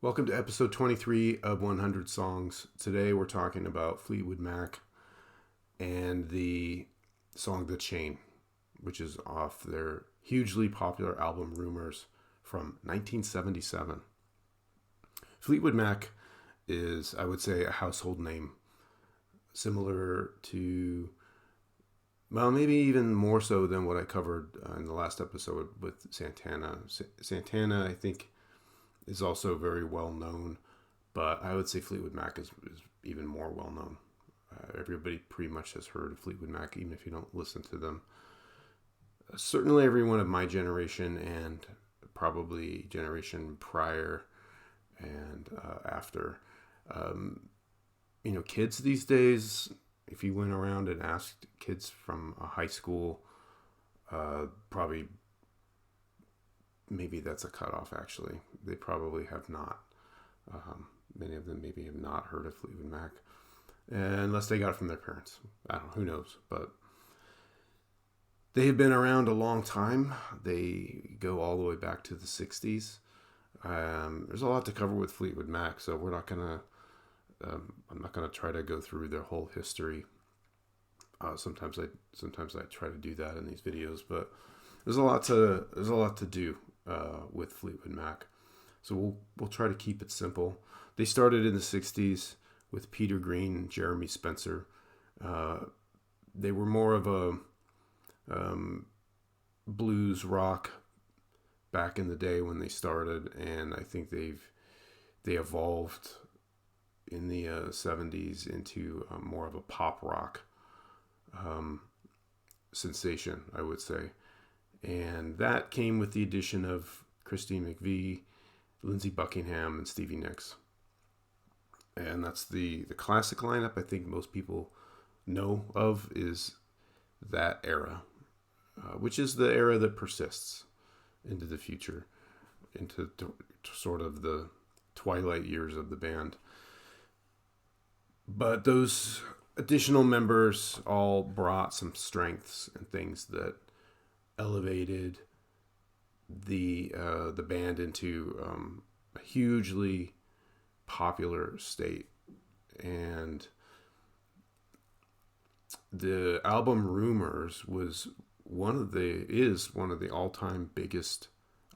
Welcome to episode 23 of 100 Songs. Today we're talking about Fleetwood Mac and the song The Chain, which is off their hugely popular album Rumours from 1977. Fleetwood Mac is, I would say, a household name, similar to, well, maybe even more so than what I covered in the last episode with Santana. Santana, I think, is also very well known, but I would say Fleetwood Mac is even more well known. Everybody pretty much has heard of Fleetwood Mac, even if you don't listen to them. Certainly, everyone of my generation and probably generation prior and after. Um, Kids these days, if you went around and asked kids from a high school, probably maybe that's a cutoff. Actually, they probably have not. Many of them maybe have not heard of Fleetwood Mac, unless they got it from their parents. I don't know. Who knows? But they have been around a long time. They go all the way back to the '60s. There's a lot to cover with Fleetwood Mac, so we're not gonna. I'm not gonna try to go through their whole history. Sometimes I try to do that in these videos, but there's a lot to do with Fleetwood Mac. So we'll try to keep it simple. They started in the '60s with Peter Green and Jeremy Spencer. They were more of a blues rock back in the day when they started, and I think they evolved in the '70s into more of a pop rock sensation, I would say. And that came with the addition of Christine McVie, Lindsey Buckingham, and Stevie Nicks. And that's the classic lineup I think most people know of is that era, which is the era that persists into the future, into sort of the twilight years of the band. But those additional members all brought some strengths and things that elevated the band into a hugely popular state. And the album Rumours is one of the all-time biggest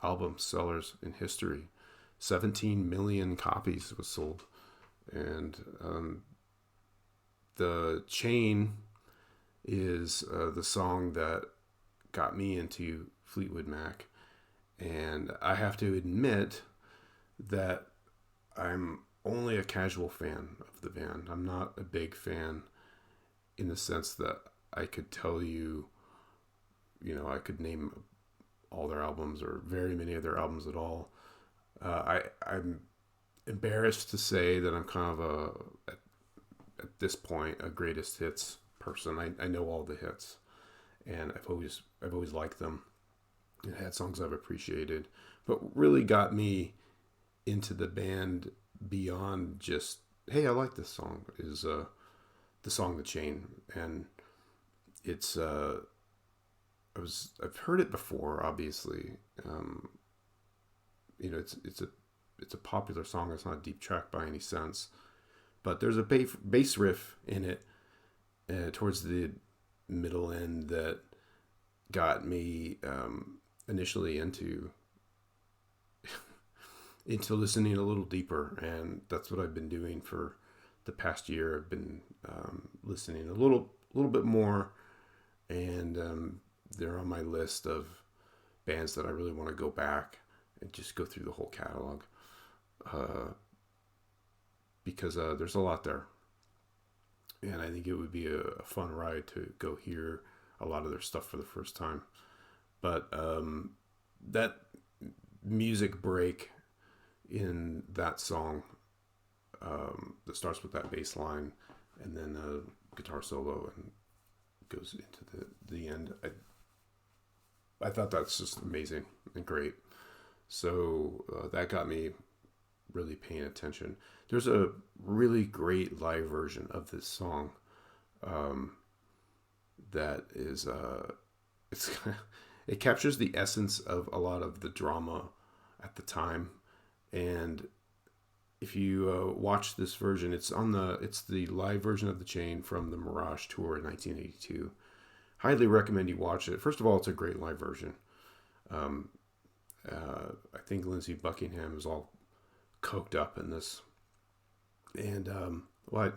album sellers in history. 17 million copies was sold. And The Chain is the song that got me into Fleetwood Mac. And I have to admit that I'm only a casual fan of the band. I'm not a big fan in the sense that I could tell you, I could name all their albums or very many of their albums at all. I'm embarrassed to say that I'm kind of at this point, a greatest hits person. I know all the hits, and I've always liked them. It had songs I've appreciated, but really got me into the band beyond just, hey, I like this song, is the song The Chain. And it's I've heard it before, obviously. It's a popular song. It's not a deep track by any sense, but there's a bass riff in it towards the middle end that got me initially into listening a little deeper, and that's what I've been doing for the past year. I've been listening a little bit more, and they're on my list of bands that I really want to go back and just go through the whole catalog, because there's a lot there, and I think it would be a fun ride to go hear a lot of their stuff for the first time. But that music break in that song that starts with that bass line and then a guitar solo and goes into the end. I thought that's just amazing and great. So that got me really paying attention. There's a really great live version of this song that is it's it captures the essence of a lot of the drama at the time, and if you watch this version, it's the live version of The Chain from the Mirage tour in 1982. Highly recommend you watch it. First of all, it's a great live version. I think Lindsey Buckingham is all coked up in this, and well,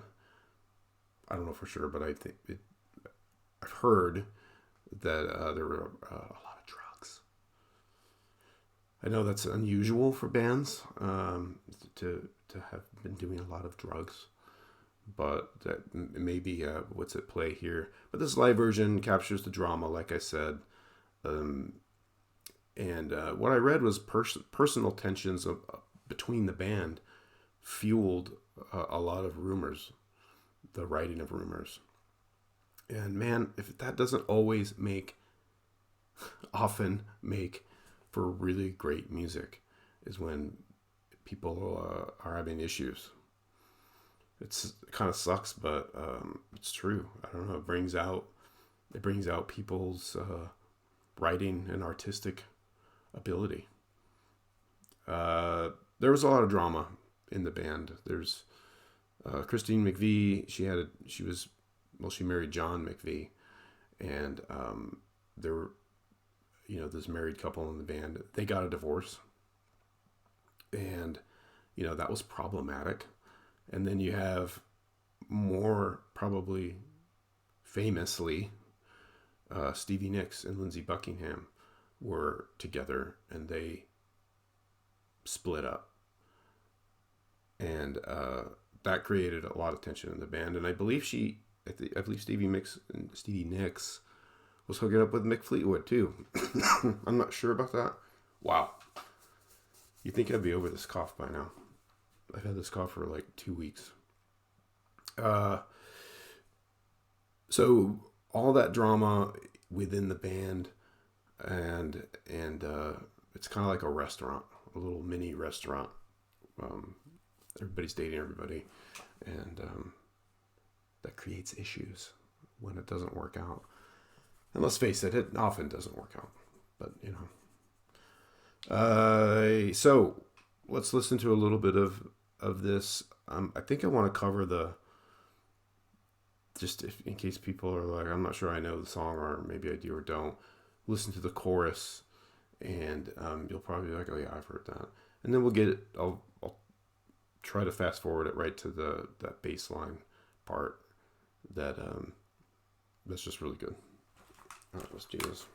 I don't know for sure, but I've heard that there were a lot of drugs. I know that's unusual for bands to have been doing a lot of drugs, but that may be what's at play here. But this live version captures the drama, like I said. And what I read was personal tensions between the band fueled a lot of Rumours, the writing of Rumours. And man, if that doesn't often make for really great music, is when people are having issues. It kind of sucks, but it's true. I don't know. It brings out people's writing and artistic ability. There was a lot of drama in the band. There's Christine McVie. She married John McVie, and there were, this married couple in the band. They got a divorce, and that was problematic. And then you have, more probably famously, Stevie Nicks and Lindsey Buckingham were together, and they split up, and that created a lot of tension in the band. And I believe Stevie Nicks was hooking up with Mick Fleetwood too. I'm not sure about that. Wow, you'd think I'd be over this cough by now. I've had this cough for like 2 weeks. So all that drama within the band, and it's kind of like a restaurant, a little mini restaurant. Everybody's dating everybody, and that creates issues when it doesn't work out. And let's face it, it often doesn't work out. But so let's listen to a little bit of this. I think I want to cover in case people are like, I'm not sure I know the song, or maybe I do or don't. Listen to the chorus, and you'll probably be like, oh yeah, I've heard that. And then we'll get it. I'll try to fast forward it right to that bass line part that's just really good. All right, let's do this.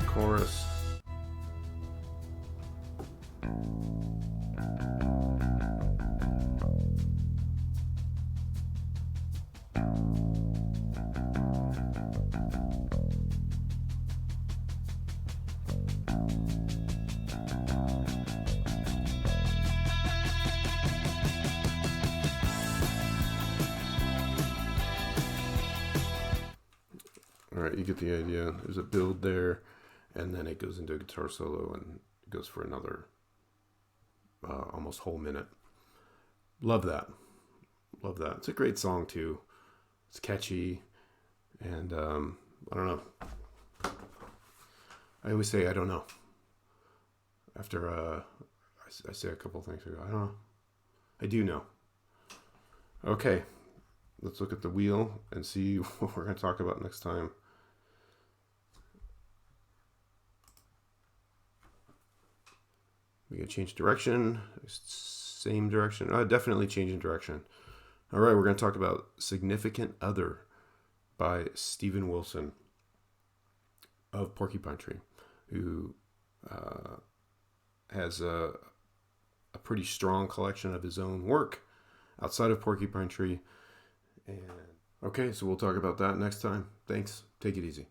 Chorus. All right, you get the idea. There's a build there, and then it goes into a guitar solo, and it goes for another almost whole minute. Love that. It's a great song too. It's catchy, and I don't know. I always say I don't know after I say a couple things ago. I don't know. I do know. Okay, let's look at the wheel and see what we're going to talk about next time. We can change direction, same direction. Definitely changing direction. All right, we're going to talk about Significant Other by Steven Wilson of Porcupine Tree, who has a pretty strong collection of his own work outside of Porcupine Tree. And okay, so we'll talk about that next time. Thanks. Take it easy.